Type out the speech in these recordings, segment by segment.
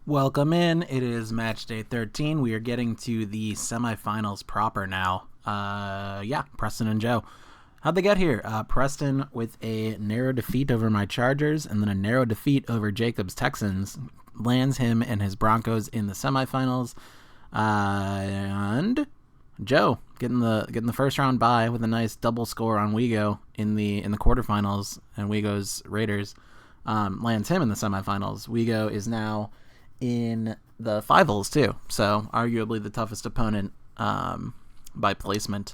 Welcome in. It is match day 13. We are getting to the semifinals proper now. Preston and Joe. How'd they get here? Preston with a narrow defeat over my Chargers and then a narrow defeat over Jacob's Texans lands him and his Broncos in the semifinals. And Joe getting the first round bye with a nice double score on Wego in the quarterfinals, and Wego's Raiders lands him in the semifinals. Wego is now in the finals too, so arguably the toughest opponent by placement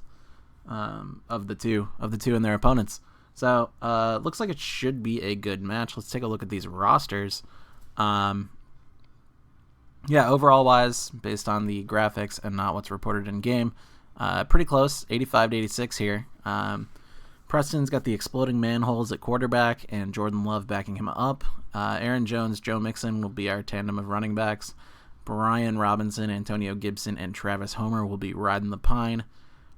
of the two and their opponents. So looks like it should be a good match. Let's take a look at these rosters. Overall wise, based on the graphics and not what's reported in game, pretty close, 85-86 here. Preston's got the exploding manholes at quarterback and Jordan Love backing him up. Aaron Jones, Joe Mixon will be our tandem of running backs. Brian Robinson, Antonio Gibson, and Travis Homer will be riding the pine.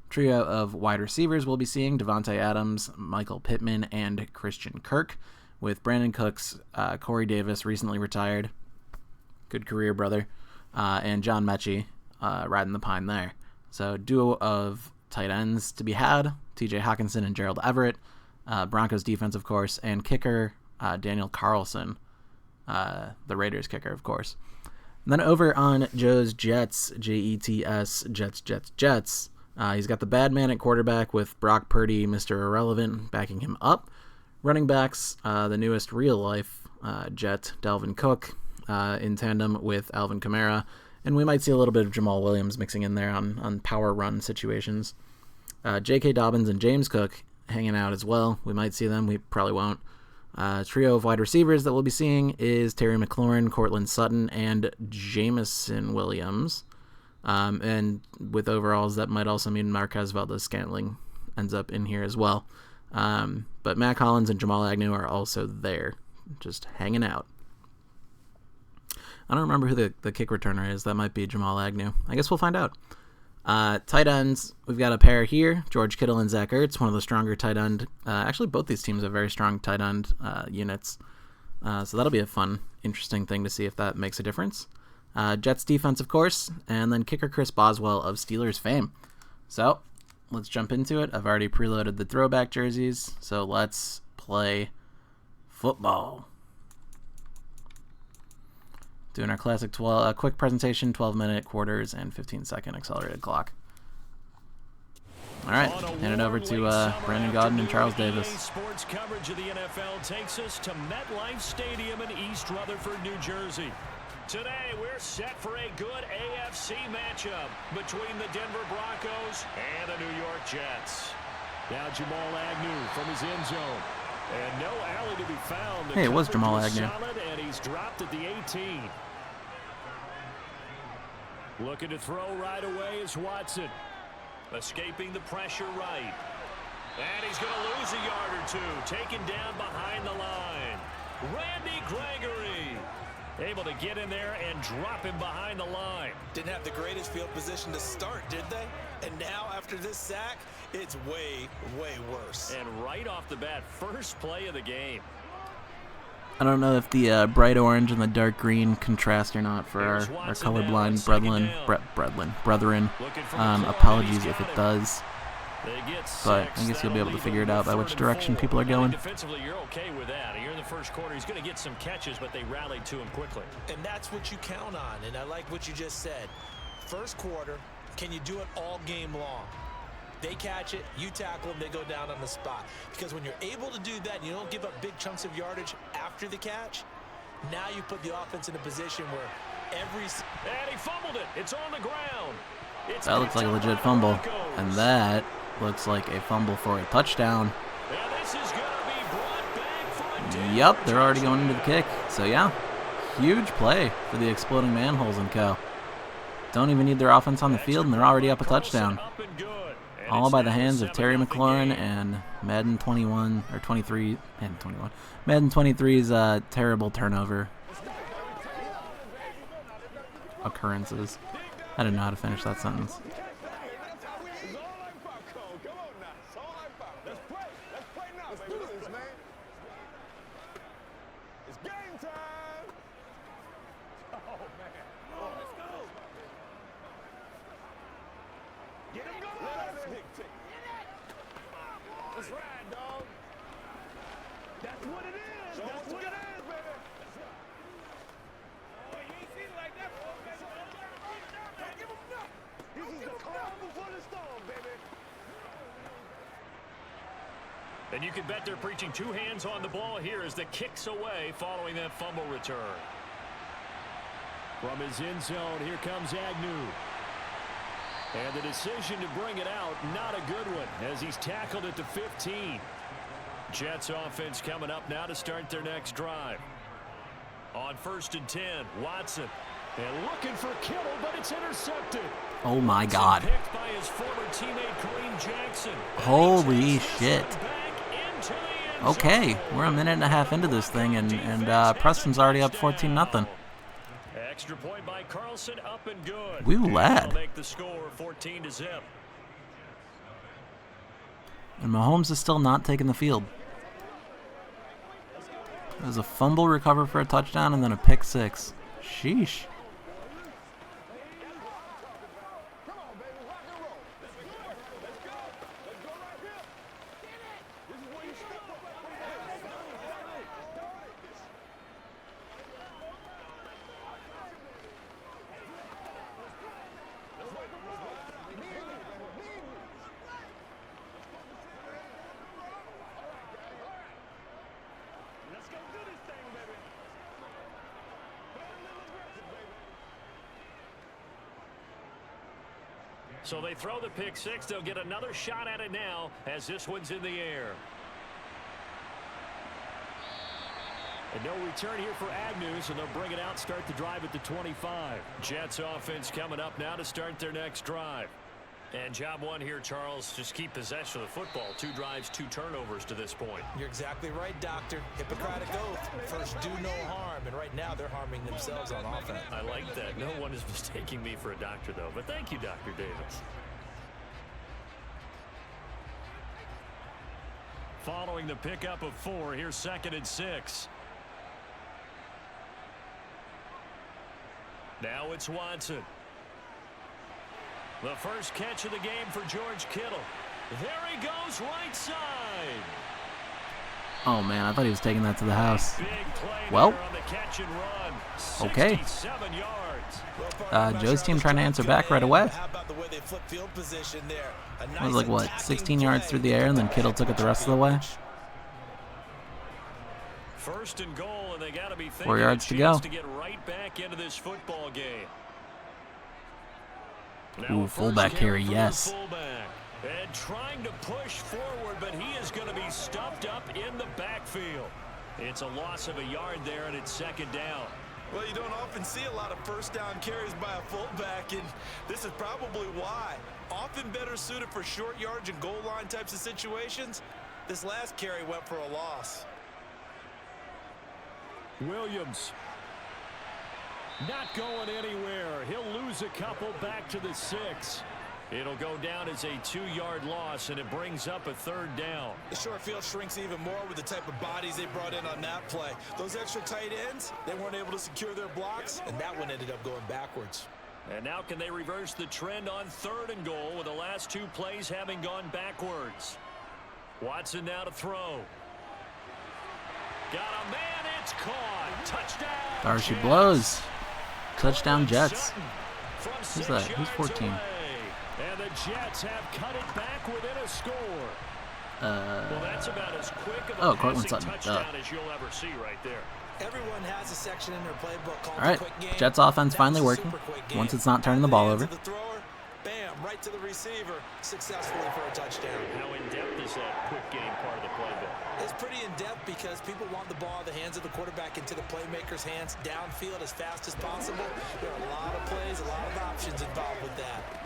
Trio of wide receivers we'll be seeing: Devontae Adams, Michael Pittman, and Christian Kirk, with Brandon Cooks, Corey Davis, recently retired. Good career, brother. And John Mechie riding the pine there. So duo of tight ends to be had: TJ Hawkinson and Gerald Everett. Broncos defense, of course, and kicker Daniel Carlson, the Raiders kicker, of course. And then over on Joe's Jets, Jets, Jets. He's got the bad man at quarterback with Brock Purdy, Mr. Irrelevant, backing him up. Running backs, the newest real-life Jet, Dalvin Cook, in tandem with Alvin Kamara. And we might see a little bit of Jamal Williams mixing in there on power run situations. J.K. Dobbins and James Cook hanging out as well. We might see them. We probably won't. Trio of wide receivers that we'll be seeing is Terry McLaurin, Cortland Sutton, and Jameson Williams. And with overalls, that might also mean Marquez Valdez-Scantling ends up in here as well. But Matt Collins and Jamal Agnew are also there, just hanging out. I don't remember who the kick returner is. That might be Jamal Agnew. I guess we'll find out. Tight ends, we've got a pair here, George Kittle and Zach Ertz, one of the stronger tight end. Actually, both these teams have very strong tight end units. So that'll be a fun, interesting thing to see if that makes a difference. Jets defense, of course, and then kicker Chris Boswell of Steelers fame. So let's jump into it. I've already preloaded the throwback jerseys, so let's play football. Doing our classic quick presentation, 12-minute quarters, and 15-second accelerated clock. All right, hand it over to Brandon Gaudin and Charles Davis. Sports coverage of the NFL takes us to MetLife Stadium in East Rutherford, New Jersey. Today, we're set for a good AFC matchup between the Denver Broncos and the New York Jets. Now Jamal Agnew from his end zone. And no alley to be found. Hey, it was Jamal Agnew. And he's dropped at the 18. Looking to throw right away is Watson. Escaping the pressure right. And he's going to lose a yard or two. Taken down behind the line. Randy Gregory. Able to get in there and drop him behind the line. Didn't have the greatest field position to start, did they? And now, after this sack, it's way, way worse. And right off the bat, first play of the game. I don't know if the bright orange and the dark green contrast or not for our colorblind brethren. Apologies if it does. But I guess you'll be able to figure it out by which direction people are going. Defensively, you're okay with that. Here in the first quarter, he's going to get some catches, but they rallied to him quickly. And that's what you count on, and I like what you just said. First quarter, can you do it all game long? They catch it, you tackle them, they go down on the spot. Because when you're able to do that, and you don't give up big chunks of yardage after the catch, now you put the offense in a position where every... And he fumbled it. It's on the ground. That looks like a legit fumble. And that looks like a fumble for a touchdown. Yep, they're already going into the kick. So yeah, huge play for the exploding manholes and co. Don't even need their offense on the field, and they're already up a touchdown. All by the hands of Terry McLaurin and Madden 21 or 23 and 21. Madden 23's terrible turnover occurrences. I didn't know how to finish that sentence. That's right, dog. That's what it is. That's what it is, baby. Oh, you ain't seen it like that before, baby. Don't give him nothing. This is the calm before the storm, baby. And you can bet they're preaching two hands on the ball here as the kick's away following that fumble return. From his end zone, here comes Agnew. And the decision to bring it out, not a good one, as he's tackled at the 15. Jets offense coming up now to start their next drive. On 1st and 10, Watson. And looking for Kittle, but it's intercepted. Oh my God. Picked by his former teammate Kareem Jackson. Holy shit. Okay, we're a minute and a half into this thing, and Preston's already up 14-0. Extra point by Carlson, up and good. We lad. Make the score 14-0. And Mahomes is still not taking the field. It was a fumble recover for a touchdown and then a pick six. Sheesh. So they throw the pick six. They'll get another shot at it now as this one's in the air. And no return here for Agnew, so they'll bring it out, start the drive at the 25. Jets offense coming up now to start their next drive. And job one here, Charles, just keep possession of the football. 2 drives, 2 turnovers to this point. You're exactly right, Doctor. Hippocratic oath. First, do no harm. And right now, they're harming themselves on offense. I like that. No one is mistaking me for a doctor, though. But thank you, Dr. Davis. Following the pickup of 4, here's 2nd and 6. Now it's Watson. The first catch of the game for George Kittle. There he goes, right side. Oh man, I thought he was taking that to the house. Big play Well, on the catch and run. okay. 67 yards. Joe's team trying to answer back right away. How about the way they flip field position there? It was like, what, 16 yards through the air, and then Kittle took it the rest of the way? 1st and goal, and they got to be 4 yards to go. To get right back into this football game. Ooh, fullback carry, yes. Fullback. And trying to push forward, but he is going to be stuffed up in the backfield. It's a loss of a yard there, and it's 2nd down. Well, you don't often see a lot of first down carries by a fullback, and this is probably why. Often better suited for short yards and goal line types of situations. This last carry went for a loss. Williams. Not going anywhere. He'll lose a couple back to the 6. It'll go down as a 2-yard loss, and it brings up a 3rd down. The short field shrinks even more with the type of bodies they brought in on that play. Those extra tight ends, they weren't able to secure their blocks, and that one ended up going backwards. And now can they reverse the trend on 3rd and goal with the last 2 plays having gone backwards? Watson now to throw. Got a man, it's caught. Touchdown. There she blows. Touchdown Jets. Who's that? Who's 14? And the Jets have cut it back within a score. Well, that's about as quick of a passing touchdown as you'll ever see right there. Everyone has a section in their playbook called All right, the quick game. Jets offense finally working. Once it's not turning the ball over. The thrower, bam, right to the receiver, successfully for a touchdown. How in-depth is that quick game part of the playbook? It's pretty in-depth because people want the ball in the hands of the quarterback into the playmaker's hands downfield as fast as possible. There are a lot of plays, a lot of options involved with that.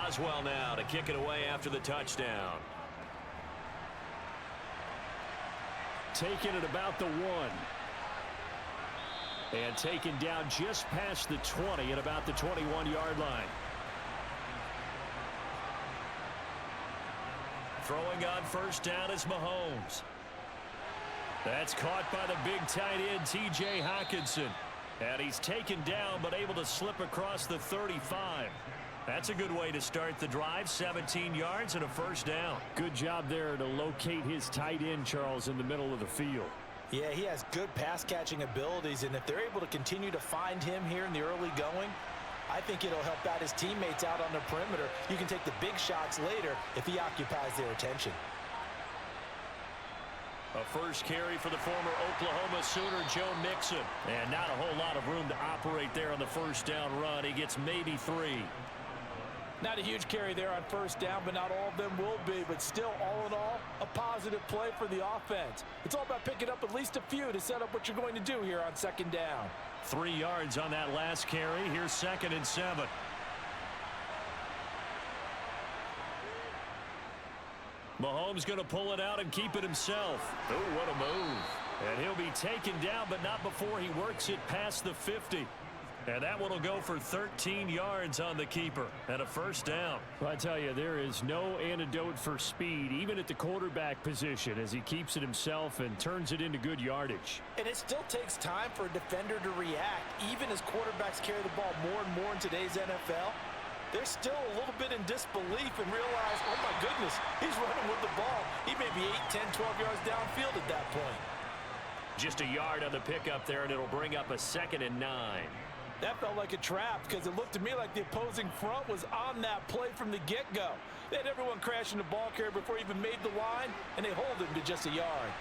Boswell now to kick it away after the touchdown. Taking it about the 1. And taken down just past the 20 at about the 21-yard line. Throwing on first down is Mahomes. That's caught by the big tight end, T.J. Hockenson. And he's taken down but able to slip across the 35. That's a good way to start the drive. 17 yards and a first down. Good job there to locate his tight end, Charles, in the middle of the field. Yeah, he has good pass-catching abilities, and if they're able to continue to find him here in the early going, I think it'll help out his teammates out on the perimeter. You can take the big shots later if he occupies their attention. A first carry for the former Oklahoma Sooner, Joe Mixon. And not a whole lot of room to operate there on the first down run. He gets maybe 3. Not a huge carry there on first down, but not all of them will be. But still, all in all, a positive play for the offense. It's all about picking up at least a few to set up what you're going to do here on second down. 3 yards on that last carry. Here's 2nd and 7. Mahomes going to pull it out and keep it himself. Oh, what a move. And he'll be taken down, but not before he works it past the 50. And that one will go for 13 yards on the keeper and a first down. Well, I tell you, there is no antidote for speed, even at the quarterback position, as he keeps it himself and turns it into good yardage. And it still takes time for a defender to react, even as quarterbacks carry the ball more and more in today's NFL. They're still a little bit in disbelief and realize, oh my goodness, he's running with the ball. He may be 8, 10, 12 yards downfield at that point. Just a yard on the pickup there, and it'll bring up a 2nd and 9. That felt like a trap because it looked to me like the opposing front was on that play from the get-go. They had everyone crashing the ball carrier before he even made the line, and they hold him to just a yard.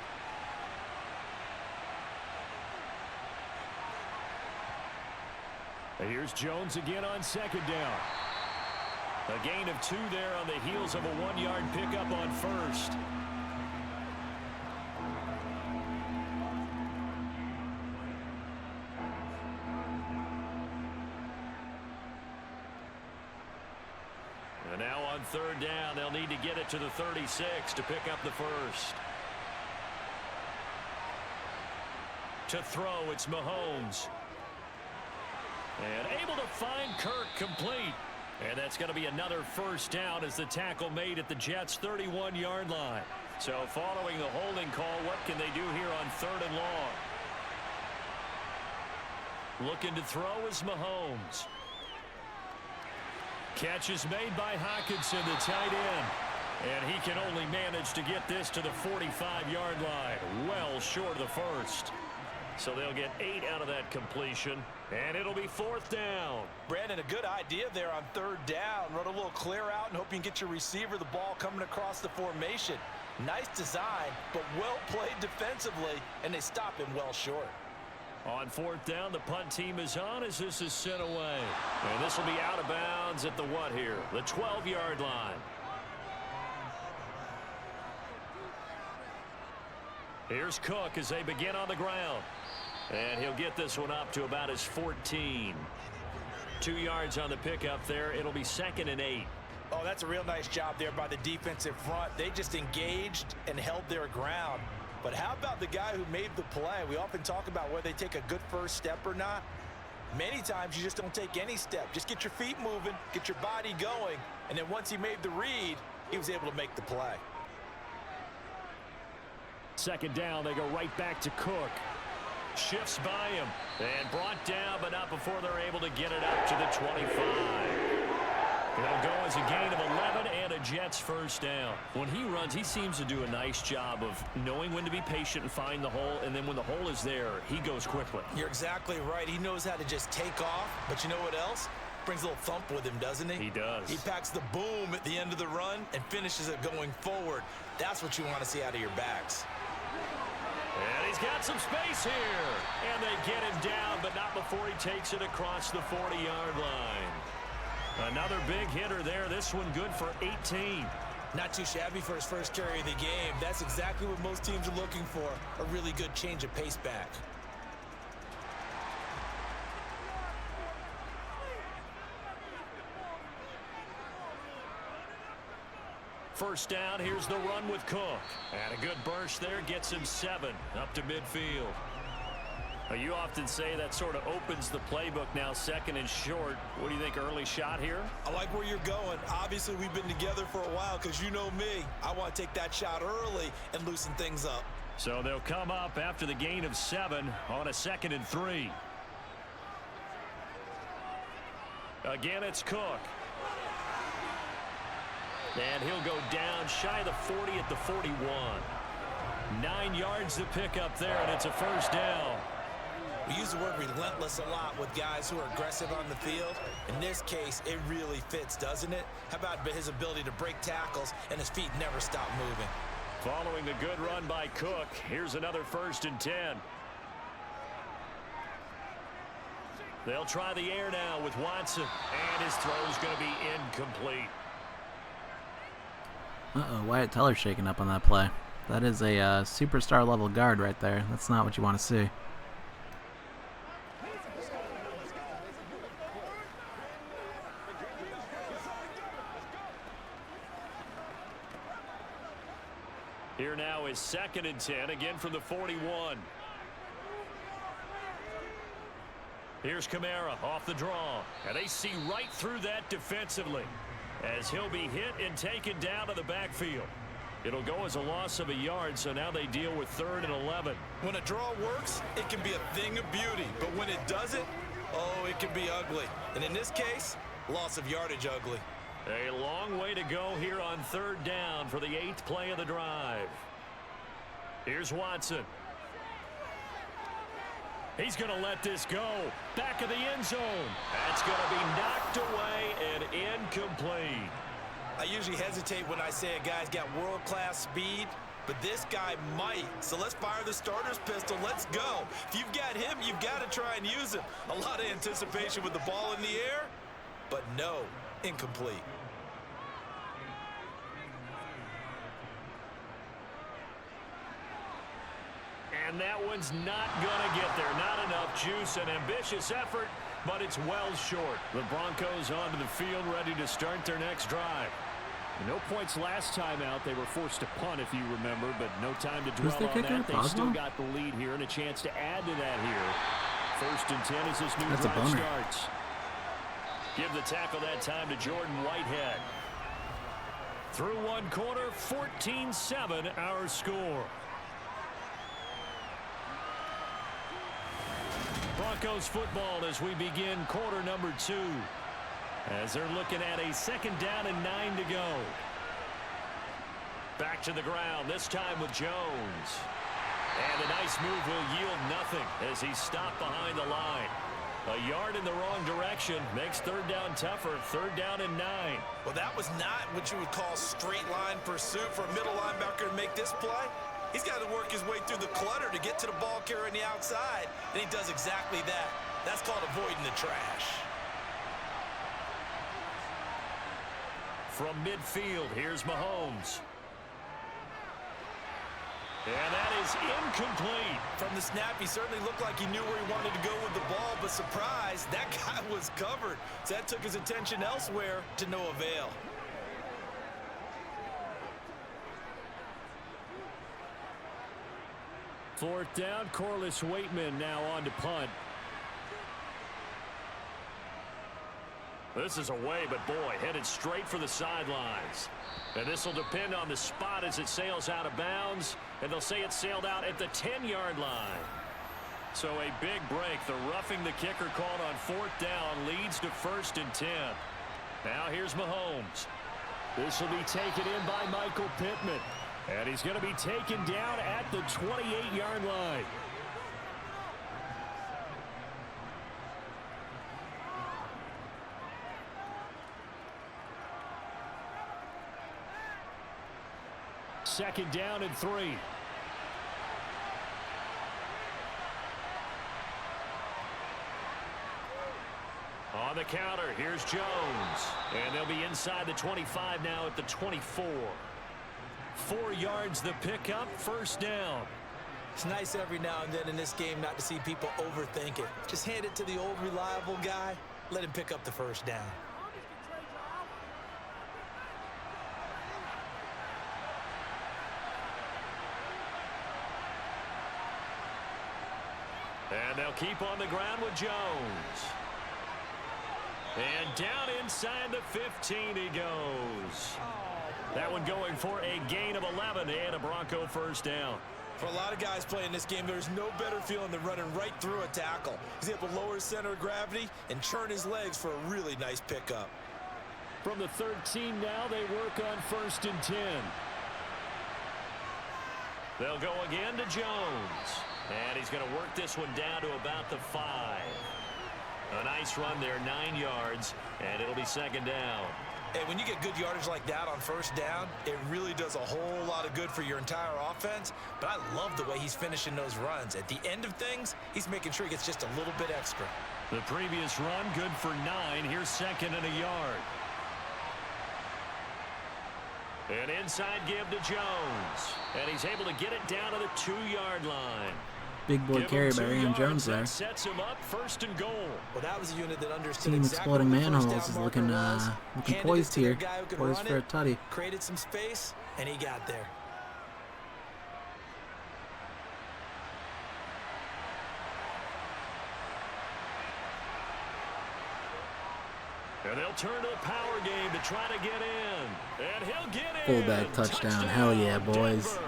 Here's Jones again on second down. A gain of 2 there on the heels of a 1-yard pickup on first. And now on third down, they'll need to get it to the 36 to pick up the first. To throw, it's Mahomes. And able to find Kirk complete. And that's going to be another first down as the tackle made at the Jets' 31-yard line. So following the holding call, what can they do here on 3rd and long? Looking to throw is Mahomes. Catch is made by Hockenson, the tight end. And he can only manage to get this to the 45-yard line. Well short of the first. So they'll get 8 out of that completion. And it'll be 4th down. Brandon, a good idea there on 3rd down. Run a little clear out and hope you can get your receiver the ball coming across the formation. Nice design, but well played defensively, and they stop him well short. On 4th down, the punt team is on as this is sent away. And this will be out of bounds at the what here? The 12-yard line. Here's Cook as they begin on the ground. And he'll get this one up to about his 14. 2 yards on the pickup there. It'll be 2nd and 8. Oh, that's a real nice job there by the defensive front. They just engaged and held their ground. But how about the guy who made the play? We often talk about whether they take a good first step or not. Many times you just don't take any step. Just get your feet moving, get your body going, and then once he made the read, he was able to make the play. 2nd down, they go right back to Cook. Shifts by him and brought down, but not before they're able to get it up to the 25. It'll go as a gain of 11 and a Jets first down. When he runs, he seems to do a nice job of knowing when to be patient and find the hole, and then when the hole is there, he goes quickly. You're exactly right. He knows how to just take off, but you know what else? Brings a little thump with him, doesn't he? He does. He packs the boom at the end of the run and finishes it going forward. That's what you want to see out of your backs. And he's got some space here. And they get him down, but not before he takes it across the 40-yard line. Another big hitter there. This one good for 18. Not too shabby for his first carry of the game. That's exactly what most teams are looking for. A really good change of pace back. First down, here's the run with Cook. And a good burst there gets him 7 up to midfield. You often say that sort of opens the playbook now, second and short. What do you think, early shot here? I like where you're going. Obviously, we've been together for a while because you know me. I want to take that shot early and loosen things up. So they'll come up after the gain of 7 on a 2nd and 3. Again, it's Cook. And he'll go down shy of the 40 at the 41. 9 yards to pick up there, and it's a first down. We use the word relentless a lot with guys who are aggressive on the field. In this case, it really fits, doesn't it? How about his ability to break tackles and his feet never stop moving? Following the good run by Cook, here's another 1st and 10. They'll try the air now with Watson, and his throw's going to be incomplete. Wyatt Teller shaking up on that play. That is a superstar level guard right there. That's not what you want to see. Here now is 2nd and 10, again from the 41. Here's Kamara off the draw, and they see right through that defensively as he'll be hit and taken down to the backfield. It'll go as a loss of a yard, so now they deal with 3rd and 11. When a draw works, it can be a thing of beauty, but when it doesn't, oh, it can be ugly. And in this case, loss of yardage ugly. A long way to go here on 3rd down for the 8th play of the drive. Here's Watson. He's going to let this go. Back of the end zone. That's going to be knocked away and incomplete. I usually hesitate when I say a guy's got world-class speed, but this guy might. So let's fire the starter's pistol. Let's go. If you've got him, you've got to try and use him. A lot of anticipation with the ball in the air, but no, incomplete. And that one's not going to get there. Not enough juice. An ambitious effort, but it's well short. The Broncos onto the field, ready to start their next drive. No points last time out. They were forced to punt, if you remember, but no time to dwell on that. They still got the lead here and a chance to add to that here. 1st and 10 as this new drive starts. Give the tackle that time to Jordan Whitehead. Through one quarter, 14-7 our score. Broncos football as we begin quarter number 2. As they're looking at a 2nd down and 9 to go. Back to the ground, this time with Jones. And a nice move will yield nothing as he's stopped behind the line. A yard in the wrong direction makes 3rd down tougher. 3rd down and 9. Well, that was not what you would call straight line pursuit for a middle linebacker to make this play. He's got to work his way through the clutter to get to the ball carrier on the outside, and he does exactly that. That's called avoiding the trash. From midfield, here's Mahomes. And that is incomplete. From the snap, he certainly looked like he knew where he wanted to go with the ball, but surprise, that guy was covered. So that took his attention elsewhere to no avail. Fourth down, Corliss Waitman now on to punt. This is away, but boy, headed straight for the sidelines. And this will depend on the spot as it sails out of bounds, and they'll say it sailed out at the 10-yard line. So a big break. The roughing the kicker called on 4th down leads to 1st and 10. Now here's Mahomes. This will be taken in by Michael Pittman. And he's going to be taken down at the 28-yard line. Second down and 3. On the counter, here's Jones. And they'll be inside the 25 now at the 24. 4 yards the pickup, 1st down. It's nice every now and then in this game not to see people overthink it. Just hand it to the old reliable guy. Let him pick up the 1st down. And they'll keep on the ground with Jones. And down inside the 15 he goes. That one going for a gain of 11 and a Bronco first down. For a lot of guys playing this game, there's no better feeling than running right through a tackle. He's able to lower his center of gravity and churn his legs for a really nice pickup. From the 13 now, they work on 1st and 10. They'll go again to Jones. And he's going to work this one down to about the 5. A nice run there, 9 yards, and it'll be 2nd down. Hey, when you get good yardage like that on 1st down, it really does a whole lot of good for your entire offense. But I love the way he's finishing those runs. At the end of things, he's making sure he gets just a little bit extra. The previous run, good for 9. Here's 2nd and a yard. An inside give to Jones. And he's able to get it down to the 2-yard line. Big boy carry by Aaron Jones there. That sets him up 1st and goal. Well, that was a unit that understood Team exactly exploding what the manholes first is down looking marker was. looking Handed poised it to their here. guy who could Poised run for a it, tutty. created some space, and he got there. And they'll turn to the power game to try to get in. And he'll get in. Fullback touchdown. Hell yeah, boys. Denver.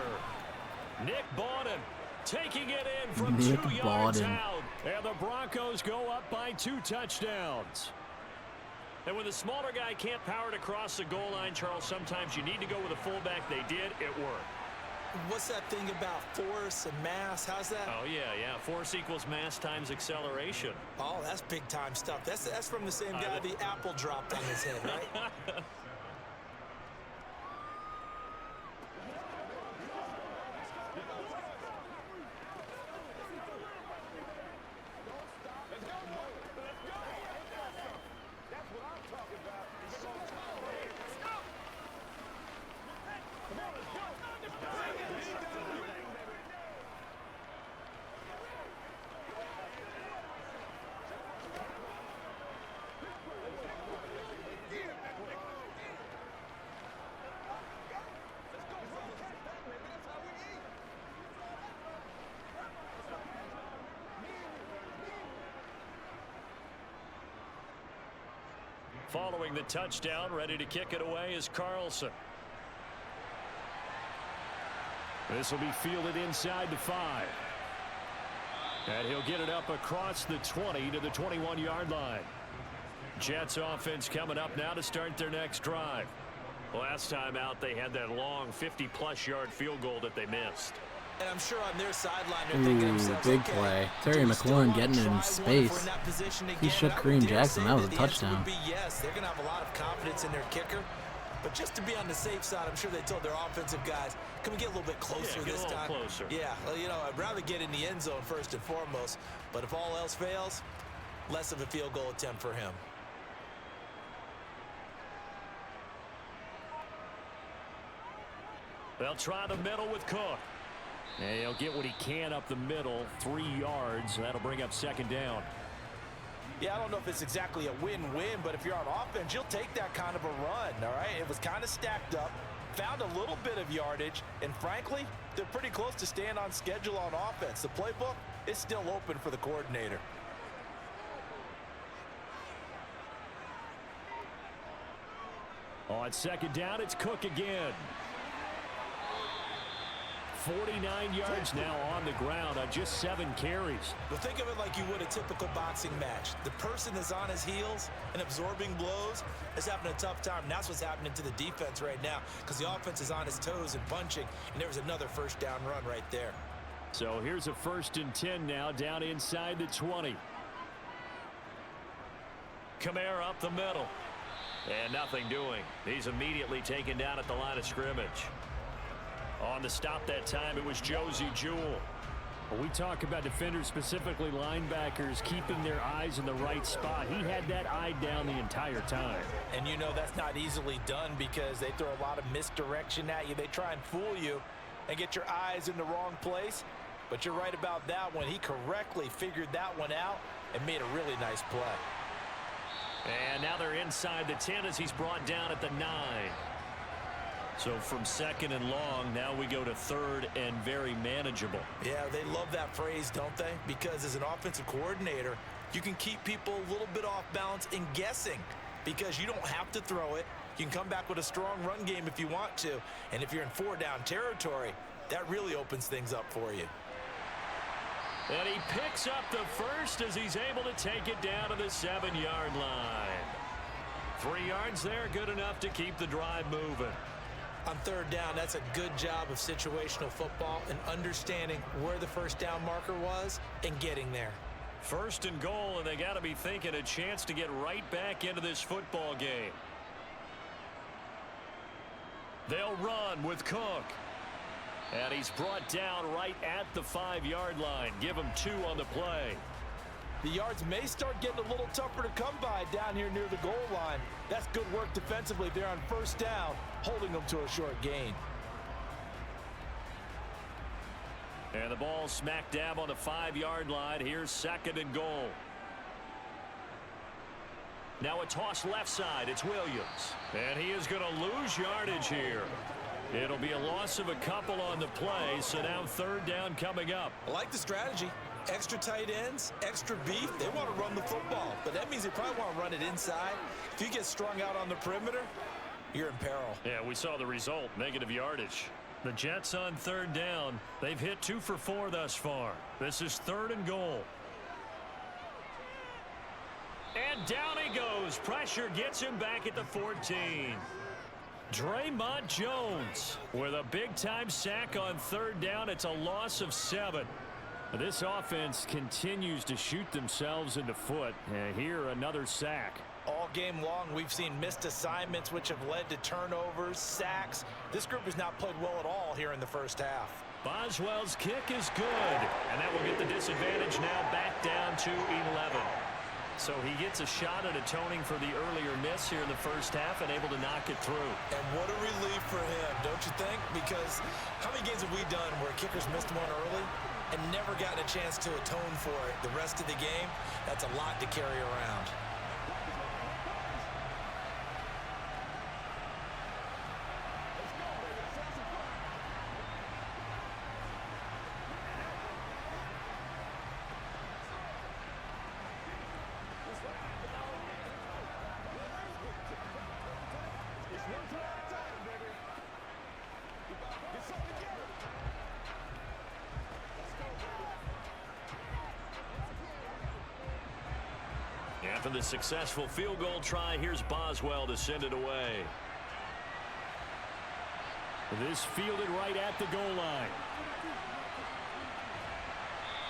Nick Bawden taking it in from Nick 2 yards Bawden. out. And the Broncos go up by 2 touchdowns. And when the smaller guy can't power it across the goal line, Charles, sometimes you need to go with a fullback. They did. It worked. What's that thing about force and mass? How's that? Oh, yeah. Force equals mass times acceleration. Oh, that's big-time stuff. That's from the same guy the apple dropped on his head, right? Following the touchdown, ready to kick it away is Carlson. This will be fielded inside the 5. And he'll get it up across the 20 to the 21-yard line. Jets offense coming up now to start their next drive. Last time out, they had that long 50-plus yard field goal that they missed. And I'm sure on their sideline they're thinking to themselves, Big okay, play. Terry do we still McLaurin want to getting it try in one space. if we're in that position He again? shook I would Kareem dare Jackson. say That was a the answer touchdown. would be yes. They're going to have a lot of confidence in their kicker. But just to be on the safe side, I'm sure they told their offensive guys, can we get a little bit closer this time? Closer. Yeah, well, I'd rather get in the end zone first and foremost. But if all else fails, less of a field goal attempt for him. They'll try the middle with Cook. And he'll get what he can up the middle, 3 yards. That'll bring up 2nd down. Yeah, I don't know if it's exactly a win-win, but if you're on offense, you'll take that kind of a run, all right? It was kind of stacked up, found a little bit of yardage, and frankly, they're pretty close to staying on schedule on offense. The playbook is still open for the coordinator. On 2nd down, it's Cook again. 49 yards now on the ground on just 7 carries. But think of it like you would a typical boxing match. The person is on his heels and absorbing blows is having a tough time. And that's what's happening to the defense right now because the offense is on his toes and punching. And there was another 1st down run right there. So here's a 1st and 10 now down inside the 20. Kamara up the middle. And nothing doing. He's immediately taken down at the line of scrimmage. On the stop that time, it was Josie Jewell. When we talk about defenders, specifically linebackers, keeping their eyes in the right spot, he had that eye down the entire time. And that's not easily done because they throw a lot of misdirection at you. They try and fool you and get your eyes in the wrong place. But you're right about that one. He correctly figured that one out and made a really nice play. And now they're inside the 10 as he's brought down at the 9. So from 2nd and long, now we go to 3rd and very manageable. Yeah, they love that phrase, don't they? Because as an offensive coordinator, you can keep people a little bit off balance and guessing because you don't have to throw it. You can come back with a strong run game if you want to. And if you're in 4-down territory, that really opens things up for you. And he picks up the first as he's able to take it down to the 7-yard line. 3 yards there, good enough to keep the drive moving. On 3rd down, that's a good job of situational football and understanding where the first down marker was and getting there. 1st and goal, and they got to be thinking a chance to get right back into this football game. They'll run with Cook. And he's brought down right at the 5-yard line. Give him 2 on the play. The yards may start getting a little tougher to come by down here near the goal line. That's good work defensively if they're on 1st down, holding them to a short gain. And the ball smack dab on the 5-yard line. Here's 2nd and goal. Now a toss left side. It's Williams. And he is going to lose yardage here. It'll be a loss of a couple on the play, so now 3rd down coming up. I like the strategy. Extra tight ends, extra beef. They want to run the football, but that means they probably want to run it inside. If you get strung out on the perimeter, you're in peril. Yeah, we saw the result, negative yardage. The Jets on 3rd down. They've hit 2 for 4 thus far. This is 3rd and goal. And down he goes. Pressure gets him back at the 14. Draymond Jones with a big-time sack on 3rd down. It's a loss of 7. This offense continues to shoot themselves in the foot. And here, another sack. All game long, we've seen missed assignments, which have led to turnovers, sacks. This group has not played well at all here in the first half. Boswell's kick is good. And that will get the disadvantage now back down to 11. So he gets a shot at atoning for the earlier miss here in the first half and able to knock it through. And what a relief for him, don't you think? Because how many games have we done where kickers missed one early and never gotten a chance to atone for it the rest of the game? That's a lot to carry around. After the successful field goal try, here's Boswell to send it away. This fielded right at the goal line.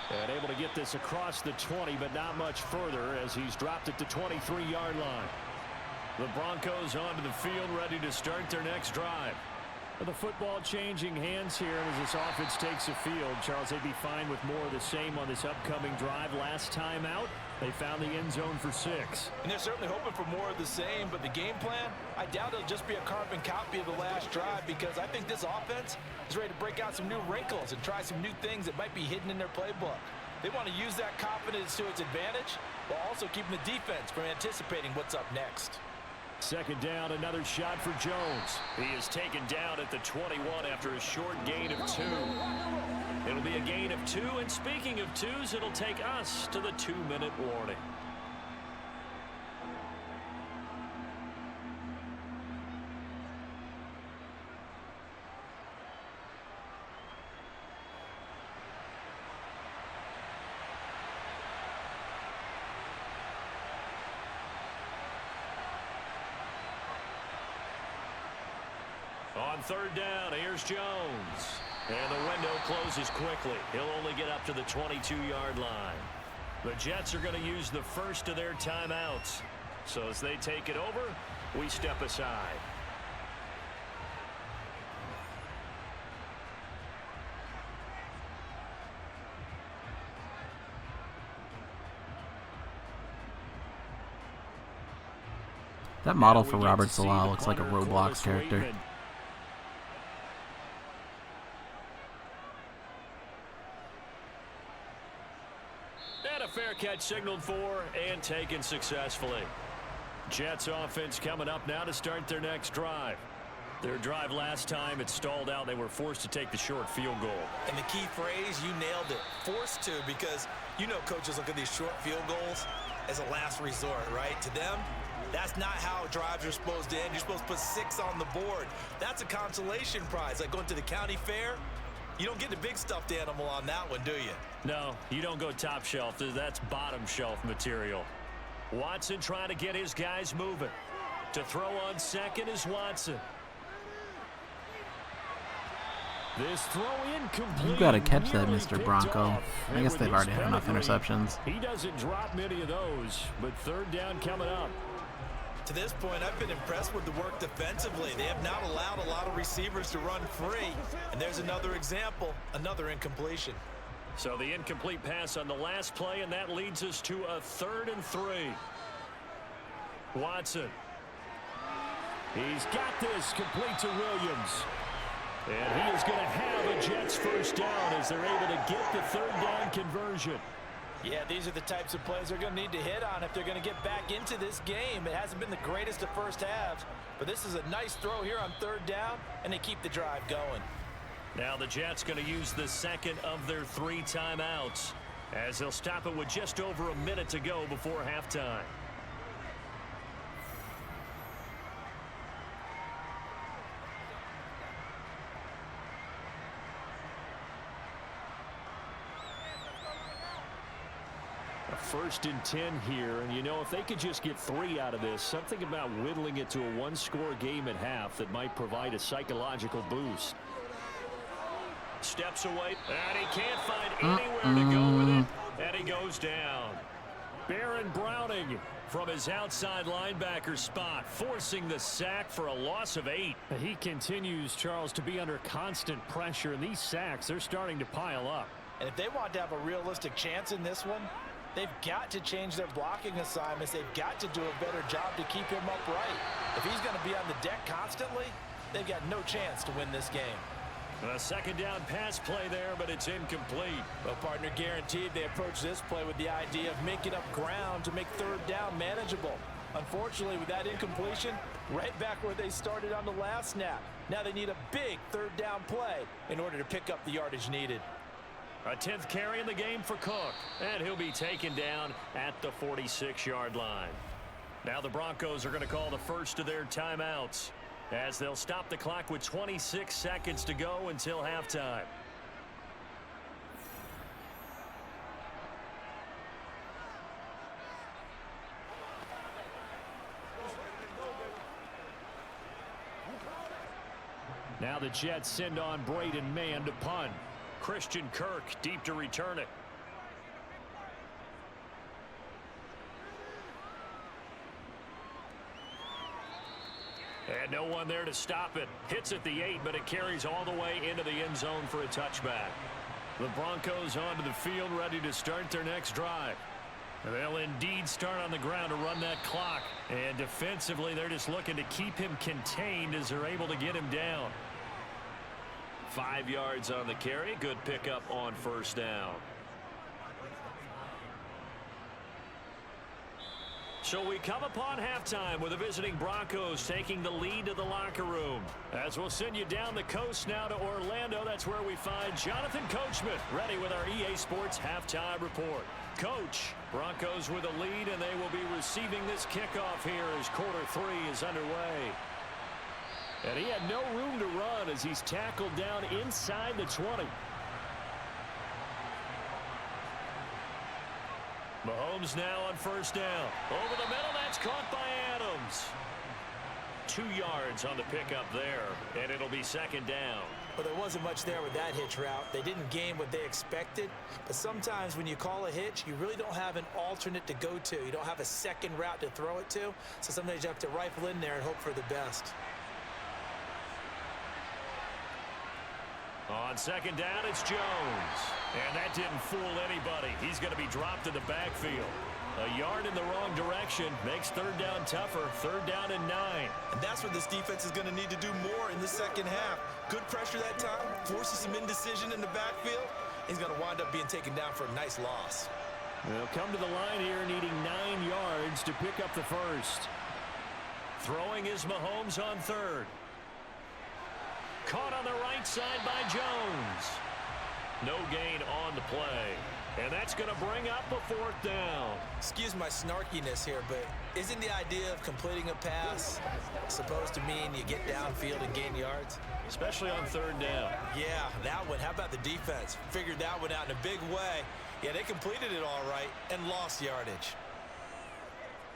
And able to get this across the 20, but not much further as he's dropped it to 23-yard line. The Broncos onto the field, ready to start their next drive. The football changing hands here as this offense takes the field. Charles, they'd be fine with more of the same on this upcoming drive. Last time out, they found the end zone for 6. And they're certainly hoping for more of the same, but the game plan, I doubt it'll just be a carbon copy of the last drive because I think this offense is ready to break out some new wrinkles and try some new things that might be hidden in their playbook. They want to use that confidence to its advantage while also keeping the defense from anticipating what's up next. 2nd down, another shot for Jones. He is taken down at the 21 after a short gain of 2. It'll be a gain of 2, and speaking of 2s, it'll take us to the 2-minute warning. On 3rd down, here's Jones. And the window closes quickly. He'll only get up to the 22-yard line. The Jets are going to use the first of their timeouts. So as they take it over, we step aside. That model for Robert Salah looks like a Roblox character. And a fair catch signaled for and taken successfully. Jets offense coming up now to start their next drive. Their drive last time, it stalled out. They were forced to take the short field goal. And the key phrase, you nailed it. Forced to, because you know coaches look at these short field goals as a last resort, right? To them, that's not how drives are supposed to end. You're supposed to put 6 on the board. That's a consolation prize. Like going to the county fair, you don't get the big stuffed animal on that one, do you? No, you don't go top shelf. That's bottom shelf material. Watson trying to get his guys moving. To throw on second is Watson. This throw incomplete. You got to catch that, Mr. Bronco. I guess they've already had enough interceptions. He doesn't drop many of those, but third down coming up. To this point, I've been impressed with the work defensively. They have not allowed a lot of receivers to run free. And there's another example, another incompletion. So the incomplete pass on the last play, and that leads us to a 3rd and 3. Watson. He's got this complete to Williams. And he is going to have a Jets first down as they're able to get the 3rd down conversion. Yeah, these are the types of plays they're going to need to hit on if they're going to get back into this game. It hasn't been the greatest of first halves, but this is a nice throw here on 3rd down, and they keep the drive going. Now the Jets going to use the second of their 3 timeouts as they'll stop it with just over a minute to go before halftime. A 1st and 10 here, and you know, if they could just get 3 out of this, something about whittling it to a 1-score game at half that might provide a psychological boost. Steps away, and he can't find anywhere to go with it, and he goes down. Baron Browning from his outside linebacker spot, forcing the sack for a loss of 8. He continues, Charles, to be under constant pressure, and these sacks, they're starting to pile up. And if they want to have a realistic chance in this one, they've got to change their blocking assignments. They've got to do a better job to keep him upright. If he's going to be on the deck constantly, they've got no chance to win this game. A 2nd down pass play there, but it's incomplete. Well, partner, guaranteed they approach this play with the idea of making up ground to make 3rd down manageable. Unfortunately, with that incompletion, right back where they started on the last snap. Now they need a big 3rd down play in order to pick up the yardage needed. A 10th carry in the game for Cook, and he'll be taken down at the 46-yard line. Now the Broncos are going to call the first of their timeouts as they'll stop the clock with 26 seconds to go until halftime. Now the Jets send on Braden Mann to punt. Christian Kirk deep to return it. And no one there to stop it. Hits at the 8, but it carries all the way into the end zone for a touchback. The Broncos onto the field, ready to start their next drive. They'll indeed start on the ground to run that clock. And defensively, they're just looking to keep him contained as they're able to get him down. 5 yards on the carry. Good pickup on 1st down. So we come upon halftime with the visiting Broncos taking the lead to the locker room. As we'll send you down the coast now to Orlando, that's where we find Jonathan Coachman ready with our EA Sports halftime report. Coach, Broncos with a lead, and they will be receiving this kickoff here as quarter 3 is underway. And he had no room to run as he's tackled down inside the 20. Mahomes now on 1st down. Over the middle, that's caught by Adams. 2 yards on the pickup there, and it'll be 2nd down. Well, there wasn't much there with that hitch route. They didn't gain what they expected. But sometimes when you call a hitch, you really don't have an alternate to go to. You don't have a second route to throw it to. So sometimes you have to rifle in there and hope for the best. On 2nd down, it's Jones. And that didn't fool anybody. He's going to be dropped in the backfield. A yard in the wrong direction makes 3rd down tougher. 3rd down and 9. And that's where this defense is going to need to do more in the second half. Good pressure that time. Forces some indecision in the backfield. He's going to wind up being taken down for a nice loss. They'll come to the line here needing 9 yards to pick up the first. Throwing is Mahomes on 3rd. Caught on the right side by Jones. No gain on the play. And that's going to bring up a 4th down. Excuse my snarkiness here, but isn't the idea of completing a pass supposed to mean you get downfield and gain yards? Especially on 3rd down. Yeah, that one. How about the defense? Figured that one out in a big way. Yeah, they completed it all right and lost yardage.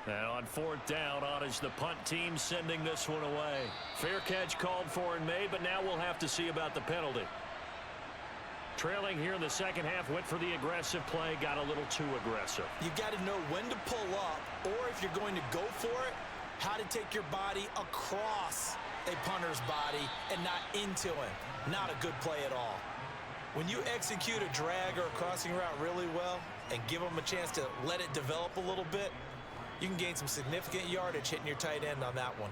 And on 4th down, on is the punt team sending this one away. Fair catch called for and made, but now we'll have to see about the penalty. Trailing here in the second half, went for the aggressive play, got a little too aggressive. You've got to know when to pull up, or if you're going to go for it, how to take your body across a punter's body and not into him. Not a good play at all. When you execute a drag or a crossing route really well and give them a chance to let it develop a little bit, you can gain some significant yardage hitting your tight end on that one.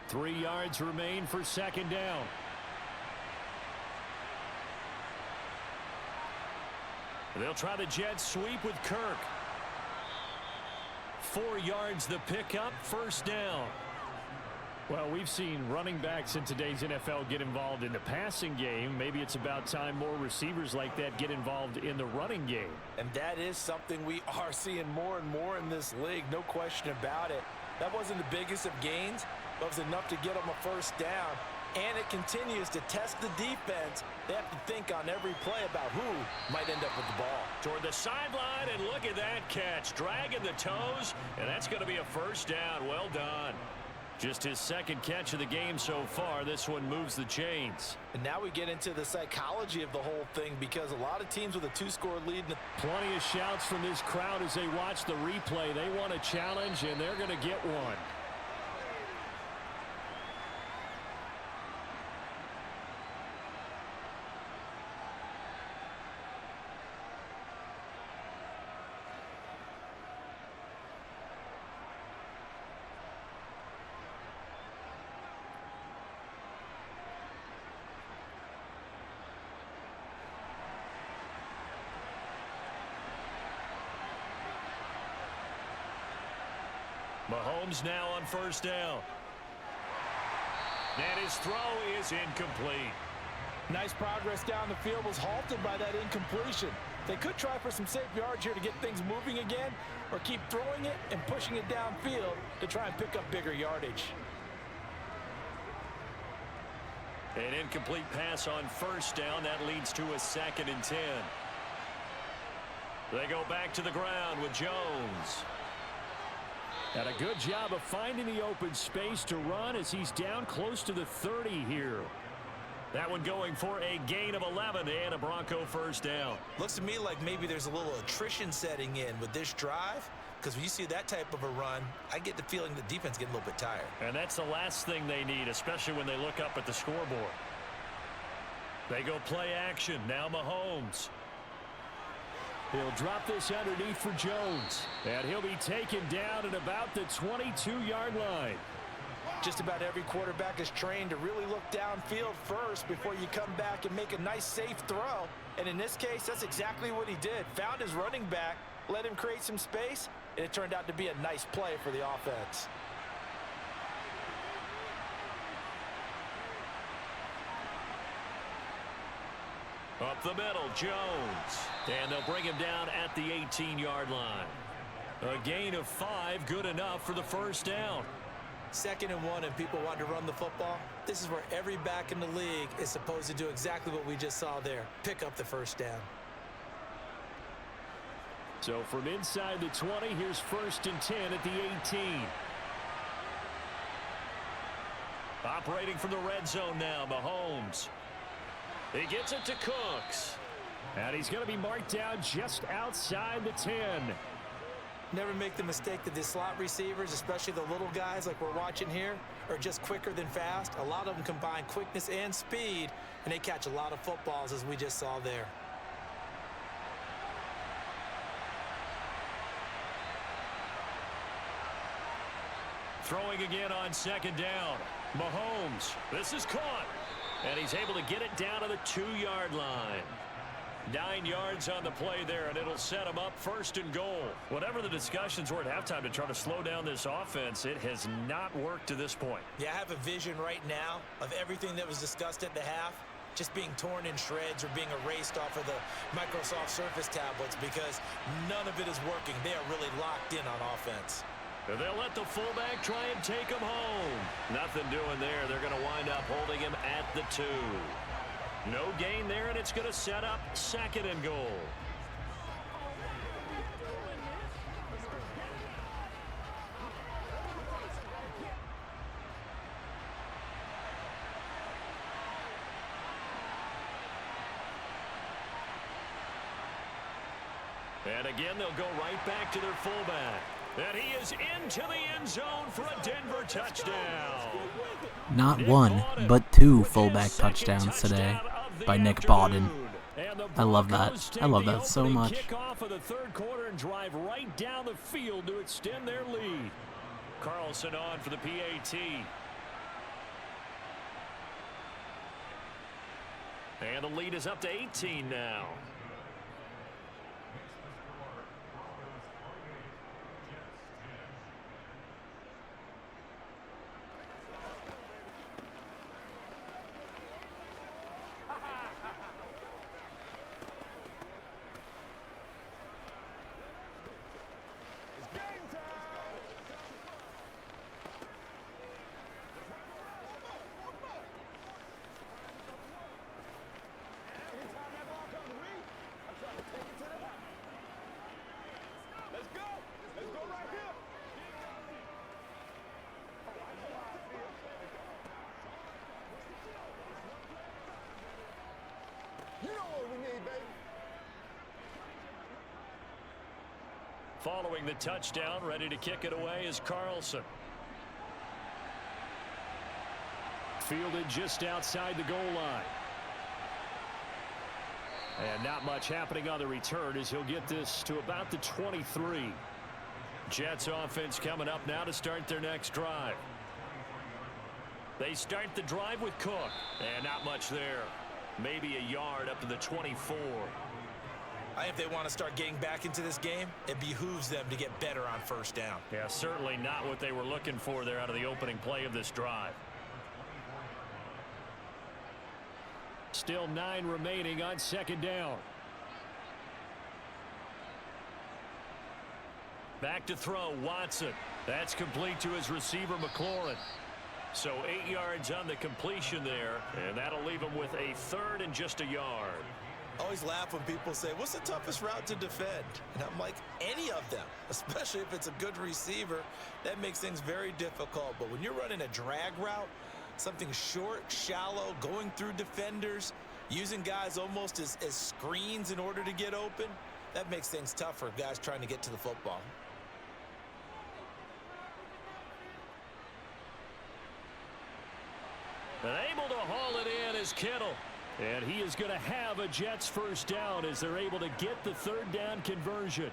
3 yards remain for 2nd down. They'll try the jet sweep with Kirk. 4 yards the pickup, 1st down. Well, we've seen running backs in today's NFL get involved in the passing game. Maybe it's about time more receivers like that get involved in the running game. And that is something we are seeing more and more in this league, no question about it. That wasn't the biggest of gains, but it was enough to get them a 1st down. And it continues to test the defense. They have to think on every play about who might end up with the ball. Toward the sideline, and look at that catch. Dragging the toes, and that's going to be a 1st down. Well done. Just his 2nd catch of the game so far. This one moves the chains. And now we get into the psychology of the whole thing, because a lot of teams with a 2-score lead. Plenty of shouts from this crowd as they watch the replay. They want a challenge, and they're going to get one. Mahomes now on 1st down. And his throw is incomplete. Nice progress down the field was halted by that incompletion. They could try for some safe yards here to get things moving again, or keep throwing it and pushing it downfield to try and pick up bigger yardage. An incomplete pass on 1st down. That leads to a 2nd and 10. They go back to the ground with Jones. And a good job of finding the open space to run as he's down close to the 30 here. That one going for a gain of 11 and a Bronco 1st down. Looks to me like maybe there's a little attrition setting in with this drive, because when you see that type of a run, I get the feeling the defense getting a little bit tired. And that's the last thing they need, especially when they look up at the scoreboard. They go play action. Now Mahomes. He'll drop this underneath for Jones. And he'll be taken down at about the 22-yard line. Just about every quarterback is trained to really look downfield first before you come back and make a nice, safe throw. And in this case, that's exactly what he did. Found his running back, let him create some space, and it turned out to be a nice play for the offense. Up the middle, Jones. And they'll bring him down at the 18-yard line. A gain of 5, good enough for the 1st down. 2nd and 1, and people want to run the football. This is where every back in the league is supposed to do exactly what we just saw there. Pick up the 1st down. So from inside the 20, here's 1st and 10 at the 18. Operating from the red zone now, Mahomes. He gets it to Cooks. And he's going to be marked down just outside the 10. Never make the mistake that the slot receivers, especially the little guys like we're watching here, are just quicker than fast. A lot of them combine quickness and speed, and they catch a lot of footballs, as we just saw there. Throwing again on 2nd down. Mahomes. This is caught. And he's able to get it down to the 2-yard line. 9 yards on the play there, and it'll set them up 1st and goal. Whatever the discussions were at halftime to try to slow down this offense, it has not worked to this point. Yeah, I have a vision right now of everything that was discussed at the half just being torn in shreds or being erased off of the Microsoft Surface tablets because none of it is working. They are really locked in on offense. They'll let the fullback try and take him home. Nothing doing there. They're going to wind up holding him at the 2. No gain there, and it's going to set up 2nd and goal. And again, they'll go right back to their fullback. And he is into the end zone for a Denver touchdown. Not one, but 2 fullback touchdowns today by Nick Bawden. I love that. I love that so much. Kick off of the 3rd quarter and drive right down the field to extend their lead. Carlson on for the PAT. And the lead is up to 18 now. Following the touchdown, ready to kick it away is Carlson. Fielded just outside the goal line. And not much happening on the return as he'll get this to about the 23. Jets offense coming up now to start their next drive. They start the drive with Cook. And not much there. Maybe a yard up to the 24. If they want to start getting back into this game, it behooves them to get better on 1st down. Yeah, certainly not what they were looking for there out of the opening play of this drive. Still 9 remaining on 2nd down. Back to throw, Watson. That's complete to his receiver, McLaurin. So 8 yards on the completion there, and that'll leave him with a 3rd and just a yard. I always laugh when people say, what's the toughest route to defend? And I'm like, any of them, especially if it's a good receiver. That makes things very difficult. But when you're running a drag route, something short, shallow, going through defenders, using guys almost as screens in order to get open, that makes things tough for guys trying to get to the football. And able to haul it in is Kittle. And he is going to have a Jets 1st down as they're able to get the 3rd down conversion.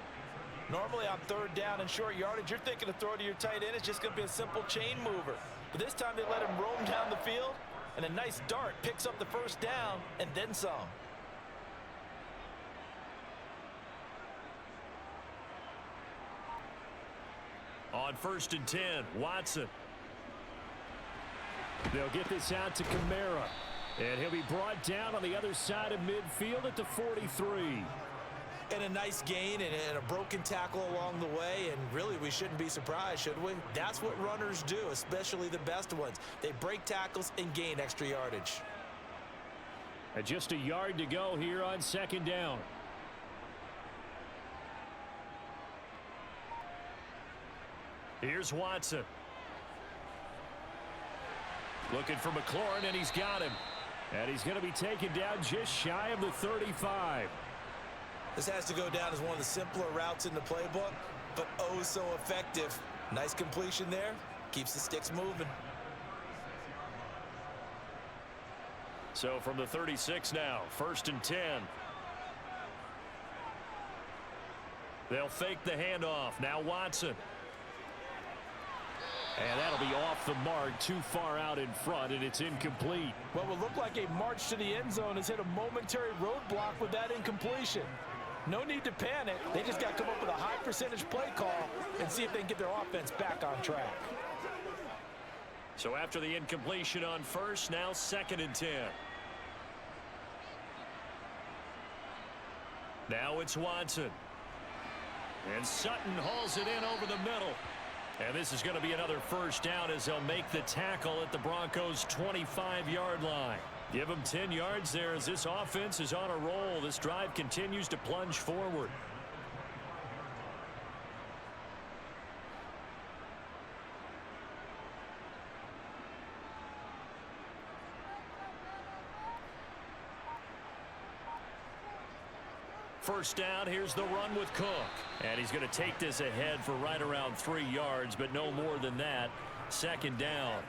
Normally on 3rd down and short yardage, you're thinking of throwing to your tight end. It's just going to be a simple chain mover. But this time they let him roam down the field, and a nice dart picks up the 1st down and then some. On 1st and 10, Watson. They'll get this out to Kamara. And he'll be brought down on the other side of midfield at the 43. And a nice gain and a broken tackle along the way. And really, we shouldn't be surprised, should we? That's what runners do, especially the best ones. They break tackles and gain extra yardage. And just a yard to go here on 2nd down. Here's Watson. Looking for McLaurin, and he's got him. And he's going to be taken down just shy of the 35. This has to go down as one of the simpler routes in the playbook, but oh so effective. Nice completion there. Keeps the sticks moving. So from the 36 now, 1st and 10. They'll fake the handoff. Now Watson. And that'll be off the mark, too far out in front, and it's incomplete. What will look like a march to the end zone has hit a momentary roadblock with that incompletion. No need to panic. They just got to come up with a high percentage play call and see if they can get their offense back on track. So after the incompletion on first, now 2nd and 10. Now it's Watson. And Sutton hauls it in over the middle. And this is going to be another first down as they'll make the tackle at the Broncos' 25-yard line. Give them 10 yards there as this offense is on a roll. This drive continues to plunge forward. First down, here's the run with Cook. And he's going to take this ahead for right around 3 yards, but no more than that. 2nd down.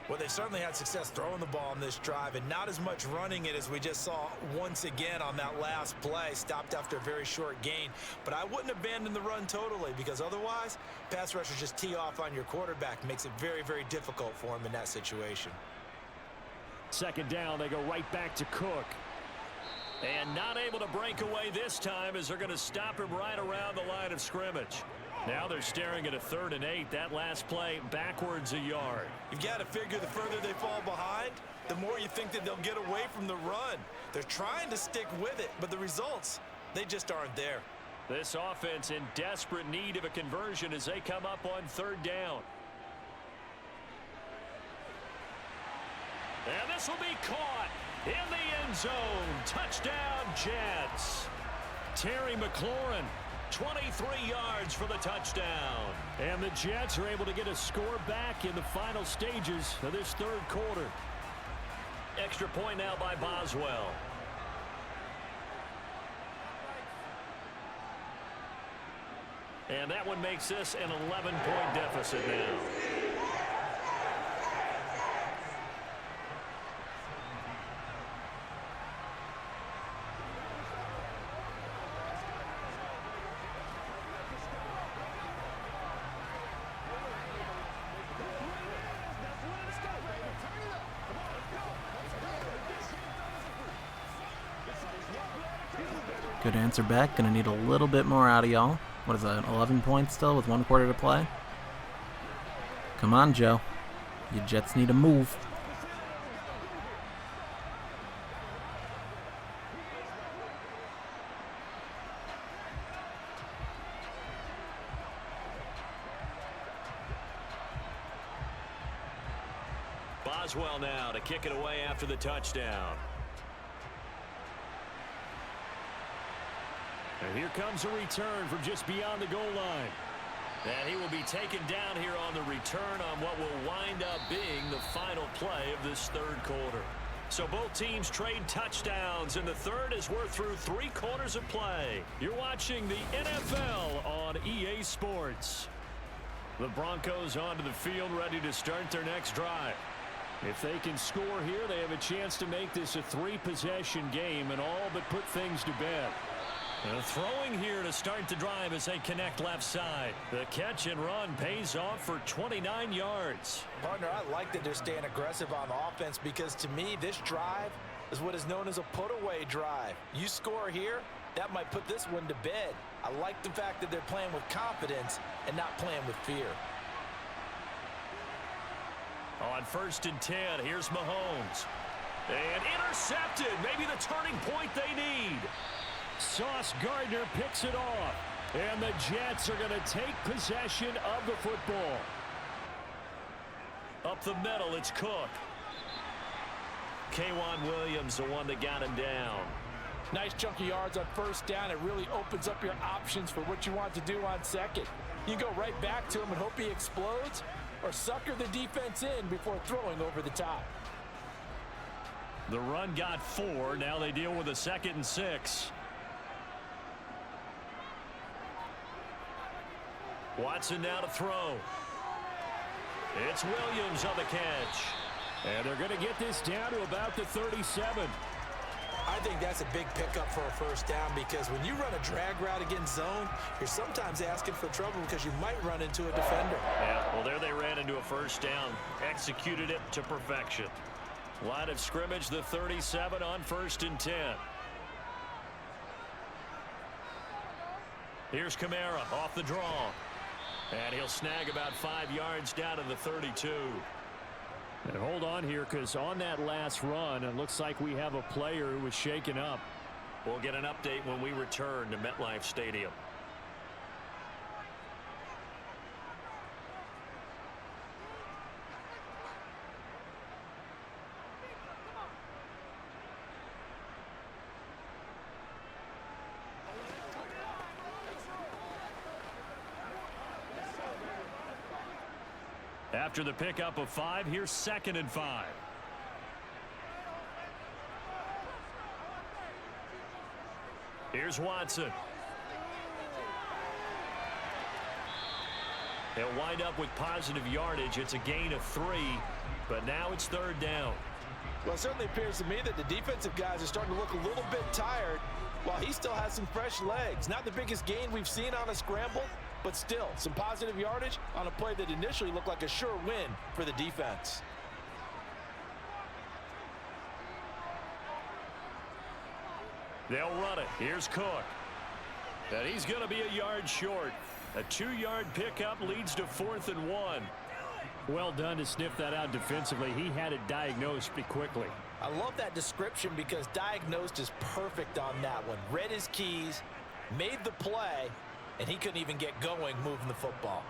Well, they certainly had success throwing the ball on this drive and not as much running it as we just saw once again on that last play. Stopped after a very short gain. But I wouldn't abandon the run totally because otherwise, pass rushers just tee off on your quarterback. Makes it very, very difficult for him in that situation. 2nd down, they go right back to Cook. And not able to break away this time as they're going to stop him right around the line of scrimmage. Now they're staring at a 3rd and 8. That last play backwards a yard. You've got to figure the further they fall behind, the more you think that they'll get away from the run. They're trying to stick with it, but the results, they just aren't there. This offense in desperate need of a conversion as they come up on 3rd down. And this will be caught in the end zone. Touchdown, Jets. Terry McLaurin, 23 yards for the touchdown. And the Jets are able to get a score back in the final stages of this 3rd quarter. Extra point now by Boswell. And that one makes this an 11-point deficit now. Good answer back. Gonna need a little bit more out of y'all. What is that, 11 points still with 1 quarter to play? Come on, Joe. You Jets need to move. Boswell now to kick it away after the touchdown. And here comes a return from just beyond the goal line. And he will be taken down here on the return on what will wind up being the final play of this 3rd quarter. So both teams trade touchdowns in the 3rd as we're through 3 quarters of play. You're watching the NFL on EA Sports. The Broncos onto the field ready to start their next drive. If they can score here, they have a chance to make this a 3-possession game and all but put things to bed. Throwing here to start the drive as they connect left side. The catch and run pays off for 29 yards. Partner, I like that they're staying aggressive on offense because to me, this drive is what is known as a put-away drive. You score here, that might put this one to bed. I like the fact that they're playing with confidence and not playing with fear. On 1st and 10, here's Mahomes. And intercepted, maybe the turning point they need. Sauce Gardner picks it off. And the Jets are going to take possession of the football. Up the middle, it's Cook. K'Wan Williams, the one that got him down. Nice chunky yards on 1st down. It really opens up your options for what you want to do on 2nd. You go right back to him and hope he explodes, or sucker the defense in before throwing over the top. The run got 4. Now they deal with a 2nd and 6. Watson now to throw. It's Williams on the catch. And they're going to get this down to about the 37. I think that's a big pickup for a first down because when you run a drag route against zone, you're sometimes asking for trouble because you might run into a defender. Yeah, well, there they ran into a first down. Executed it to perfection. Line of scrimmage, the 37 on 1st and 10. Here's Kamara off the draw. And he'll snag about 5 yards down to the 32. And hold on here, because on that last run, it looks like we have a player who was shaken up. We'll get an update when we return to MetLife Stadium. After the pickup of 5, here's 2nd and 5. Here's Watson. He'll wind up with positive yardage. It's a gain of 3, but now it's 3rd down. Well, it certainly appears to me that the defensive guys are starting to look a little bit tired while he still has some fresh legs. Not the biggest gain we've seen on a scramble, but still some positive yardage on a play that initially looked like a sure win for the defense. They'll run it. Here's Cook. And he's going to be a yard short. A 2-yard pickup leads to 4th and 1. Well done to sniff that out defensively. He had it diagnosed pretty quickly. I love that description because diagnosed is perfect on that one. Read his keys, made the play, and he couldn't even get going moving the football.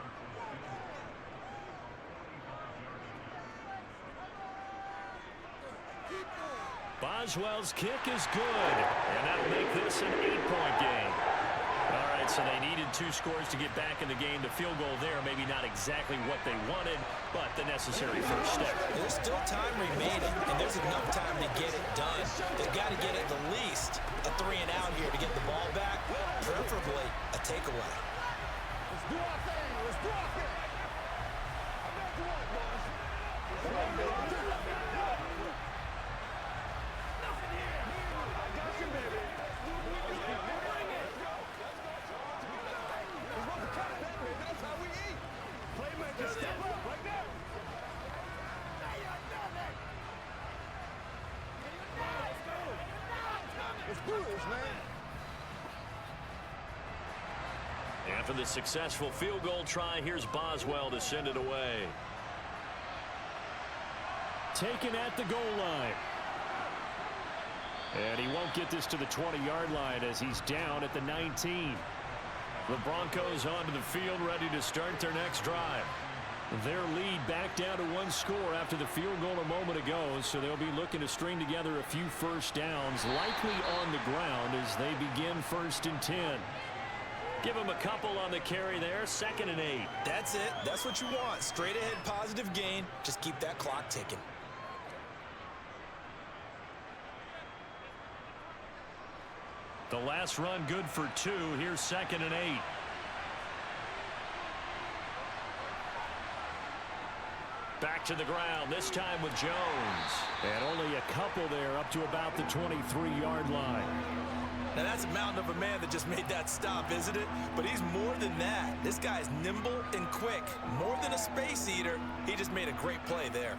Boswell's kick is good, and that'll make this an 8-point game. All right, so they needed 2 scores to get back in the game. The field goal there, maybe not exactly what they wanted, but the necessary first step. There's still time remaining, and there's enough time to get it done. They've got to get at the least a 3-and-out here to get the ball back, preferably a takeaway. Let's do our thing. Let's do our thing. I bet you want, boys. Come on, baby. Nothing here. I got you, baby. Bring it. It's what the cut, baby. That's how we eat. Playmaker, step up right now. Let's do this, man. After the successful field goal try, here's Boswell to send it away. Taken at the goal line. And he won't get this to the 20-yard line as he's down at the 19. The Broncos onto the field, ready to start their next drive. Their lead back down to 1 score after the field goal a moment ago, so they'll be looking to string together a few first downs, likely on the ground as they begin 1st and 10. Give him a couple on the carry there, 2nd and 8. That's it. That's what you want. Straight ahead positive gain. Just keep that clock ticking. The last run good for 2. Here's 2nd and 8. Back to the ground, this time with Jones. And only a couple there up to about the 23-yard line. Now that's a mountain of a man that just made that stop, isn't it? But he's more than that. This guy's nimble and quick. More than a space eater. He just made a great play there.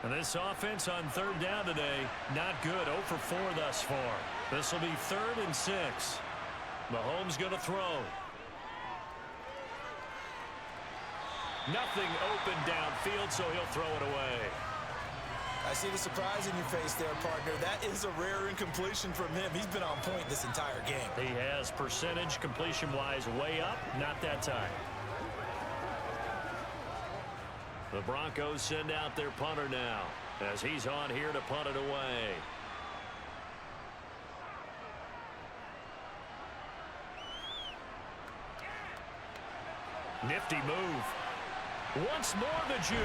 And this offense on 3rd down today, not good. 0 for 4 thus far. This will be 3rd and 6. Mahomes going to throw. Nothing open downfield, so he'll throw it away. I see the surprise in your face there, partner. That is a rare incompletion from him. He's been on point this entire game. He has percentage completion-wise way up, not that time. The Broncos send out their punter now as he's on here to punt it away. Nifty move. Once more the juke.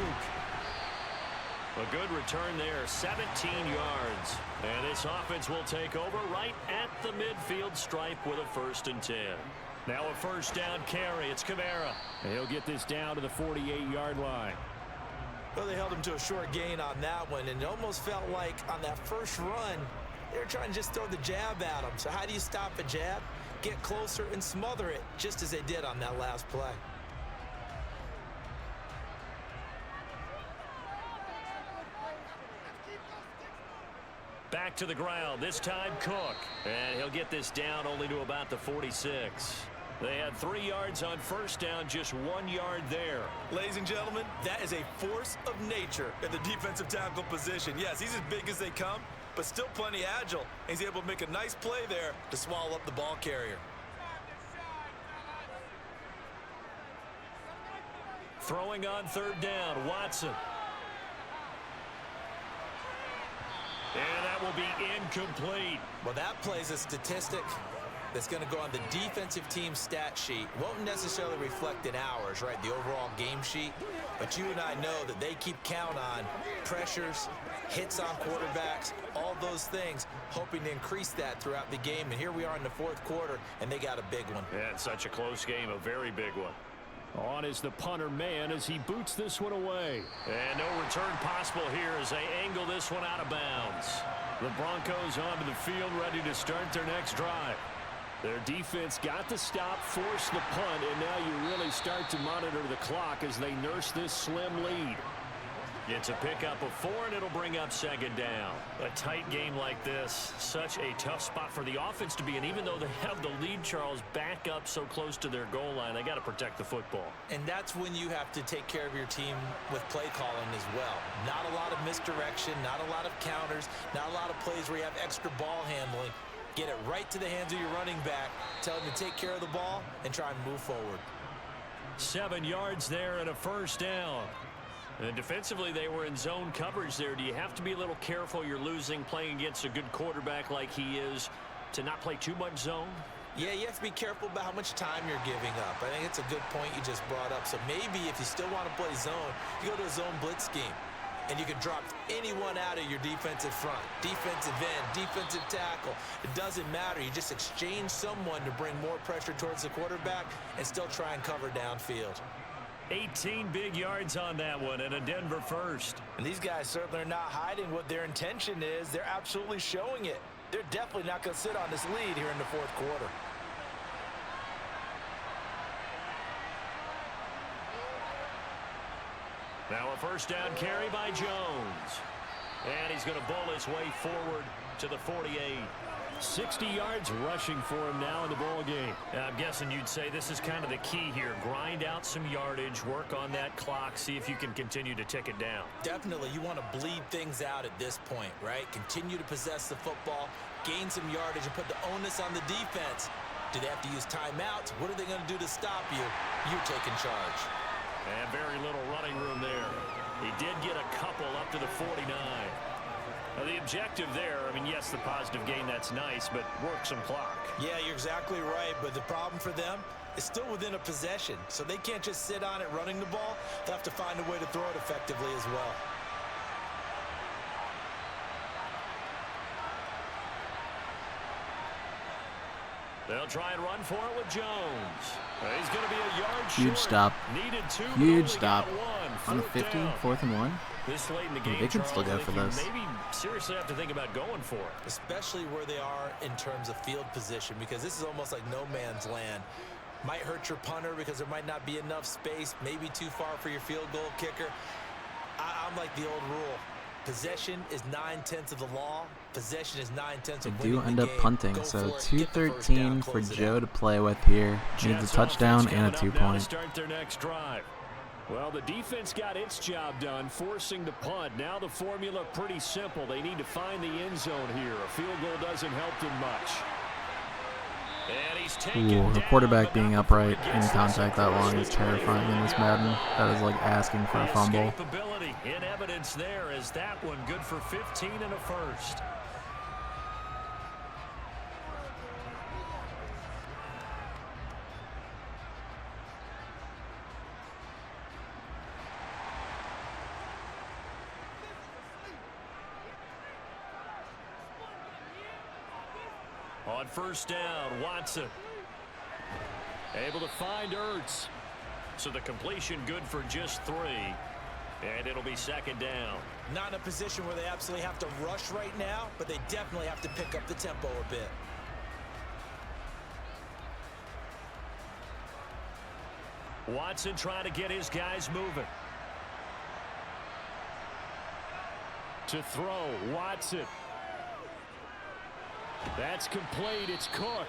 A good return there, 17 yards. And this offense will take over right at the midfield stripe with a 1st and 10. Now a first down carry. It's Kamara. He'll get this down to the 48-yard line. Well, they held him to a short gain on that one, and it almost felt like on that first run, they were trying to just throw the jab at him. So how do you stop a jab? Get closer and smother it, just as they did on that last play. Back to the ground, this time Cook. And he'll get this down only to about the 46. They had 3 yards on first down, just 1 yard there. Ladies and gentlemen, that is a force of nature in the defensive tackle position. Yes, he's as big as they come, but still plenty agile. He's able to make a nice play there to swallow up the ball carrier. Throwing on third down, Watson. And that will be incomplete. Well, that plays a statistic that's going to go on the defensive team stat sheet. Won't necessarily reflect in ours, right, the overall game sheet. But you and I know that they keep count on pressures, hits on quarterbacks, all those things, hoping to increase that throughout the game. And here we are in the fourth quarter, and they got a big one. Yeah, it's such a close game, a very big one. On is the punter man as he boots this one away. And no return possible here as they angle this one out of bounds. The Broncos onto the field ready to start their next drive. Their defense got the stop, forced the punt, and now you really start to monitor the clock as they nurse this slim lead. It's a pickup of 4, and it'll bring up second down. A tight game like this, such a tough spot for the offense to be in. Even though they have the lead, Charles, back up so close to their goal line, they got to protect the football. And that's when you have to take care of your team with play calling as well. Not a lot of misdirection, not a lot of counters, not a lot of plays where you have extra ball handling. Get it right to the hands of your running back, tell him to take care of the ball, and try and move forward. 7 yards there and a first down. And defensively, they were in zone coverage there. Do you have to be a little careful? You're losing playing against a good quarterback like he is to not play too much zone? Yeah, you have to be careful about how much time you're giving up. I think it's a good point you just brought up. So maybe if you still want to play zone, you go to a zone blitz scheme. And you can drop anyone out of your defensive front, defensive end, defensive tackle. It doesn't matter. You just exchange someone to bring more pressure towards the quarterback and still try and cover downfield. 18 big yards on that one and a Denver first. And these guys certainly are not hiding what their intention is. They're absolutely showing it. They're definitely not going to sit on this lead here in the fourth quarter. Now a first down carry by Jones. And he's going to bowl his way forward to the 48. 60 yards rushing for him now in the ball game. I'm guessing you'd say this is kind of the key here. Grind out some yardage, work on that clock, see if you can continue to tick it down. Definitely, you want to bleed things out at this point, right? Continue to possess the football, gain some yardage, and put the onus on the defense. Do they have to use timeouts? What are they going to do to stop you? You're taking charge. And very little running room there. He did get a couple up to the 49. Now the objective there, I mean, yes, the positive gain, that's nice, but work some clock. Yeah, you're exactly right, but the problem for them is still within a possession, so they can't just sit on it running the ball. They'll have to find a way to throw it effectively as well. They'll try and run for it with Jones. He's going to be a yard short. Huge stop. Needed 2, Huge stop. On the 4th 50, down. 4th and 1. This late in the game, They can still Charles, go for you this. maybe seriously have to think about going for it. Especially where they are in terms of field position, because this is almost like no man's land. Might hurt your punter because there might not be enough space, maybe too far for your field goal kicker. I'm like the old rule. Possession is 9/10 of the law. Possession is 9/10 of They winning do end the up game. punting, Go so for it, get the first down, 2:13 for close it Joe out. to play with here. Needs a Jets touchdown offense and a coming up now to 2-point. start their next drive. Well, the defense got its job done, forcing the punt. Now the formula pretty simple. They need to find the end zone here. A field goal doesn't help them much. And he's taken Ooh, the down, quarterback but being not before upright he in gets contact that long is terrifying in this Madden. That is like asking for a fumble. Escapability in evidence there as that one good for 15 and a first. On first down, Watson able to find Ertz. So the completion good for just 3. And it'll be second down. Not in a position where they absolutely have to rush right now, but they definitely have to pick up the tempo a bit. Watson trying to get his guys moving. To throw, Watson. That's complete. It's Cook.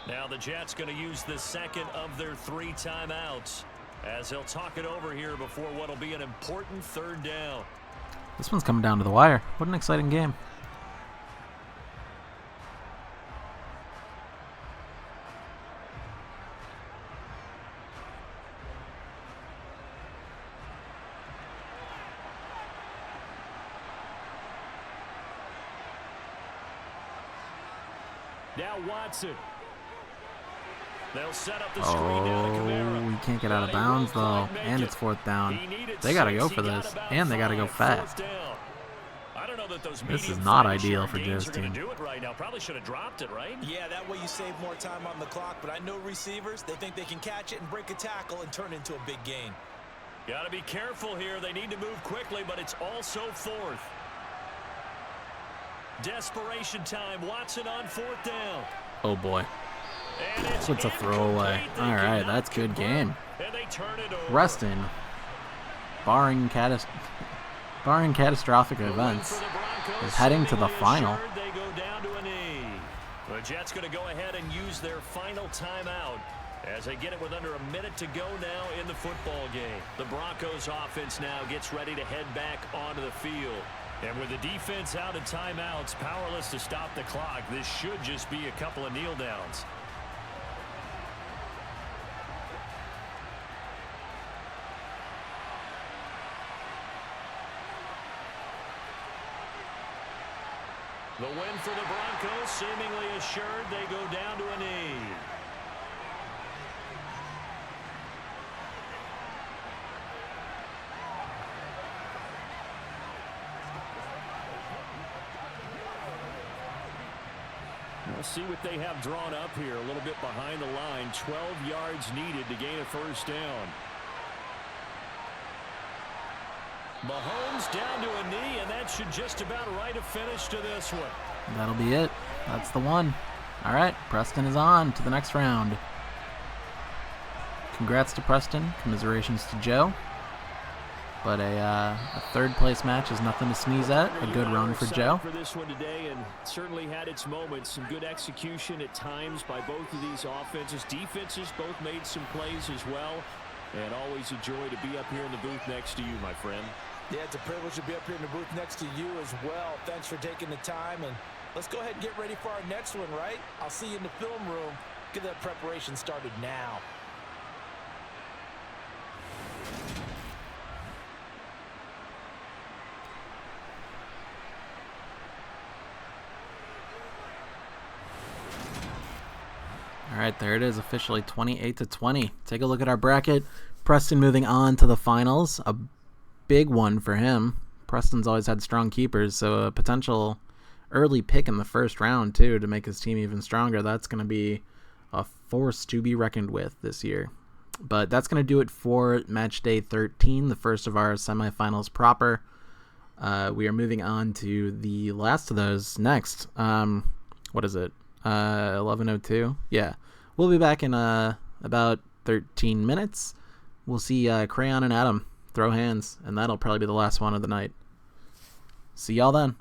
Now the Jets going to use the second of their 3 timeouts as he'll talk it over here before what will be an important third down. This one's coming down to the wire. What an exciting game. Now Watson. They'll set up the screen down to Kamara. We can't get out of bounds, though. And it's 4th down. They got to go for this. And they got to go fast. This is not ideal for Joe's team. Do it right now. Probably should have dropped it, right? Yeah, that way you save more time on the clock. But I know receivers, they think they can catch it and break a tackle and turn it into a big gain. Got to be careful here. They need to move quickly, but it's also 4th. Desperation time. Watson on 4th down. Oh, boy. It's a throwaway. All right, that's good game. Preston, barring catastrophic events, is heading to the final. They go down to a knee. The Jets going to go ahead and use their final timeout as they get it with under a minute to go now in the football game. The Broncos offense now gets ready to head back onto the field. And with the defense out of timeouts, powerless to stop the clock, this should just be a couple of kneel downs. The win for the Broncos, seemingly assured. They go down to a knee. We'll see what they have drawn up here. A little bit behind the line. 12 yards needed to gain a first down. Mahomes down to a knee, and that should just about write a finish to this one. That'll be it. That's the one. All right, Preston is on to the next round. Congrats to Preston. Commiserations to Joe. But a third-place match is nothing to sneeze at. A good run for Joe. For this one today, and certainly had its moments. Some good execution at times by both of these offenses. Defenses both made some plays as well. And always a joy to be up here in the booth next to you, my friend. Yeah, it's a privilege to be up here in the booth next to you as well. Thanks for taking the time, and let's go ahead and get ready for our next one, right? I'll see you in the film room. Get that preparation started now. All right, there it is, officially 28-20. Take a look at our bracket. Preston moving on to the finals. A big one for him. Preston's always had strong keepers, so a potential early pick in the first round, too, to make his team even stronger. That's going to be a force to be reckoned with this year. But that's going to do it for match day 13, the first of our semifinals proper. We are moving on to the last of those next. What is it? 11:02. Yeah, we'll be back in about 13 minutes. We'll see Crayon and Adam throw hands, and that'll probably be the last one of the night. See y'all then.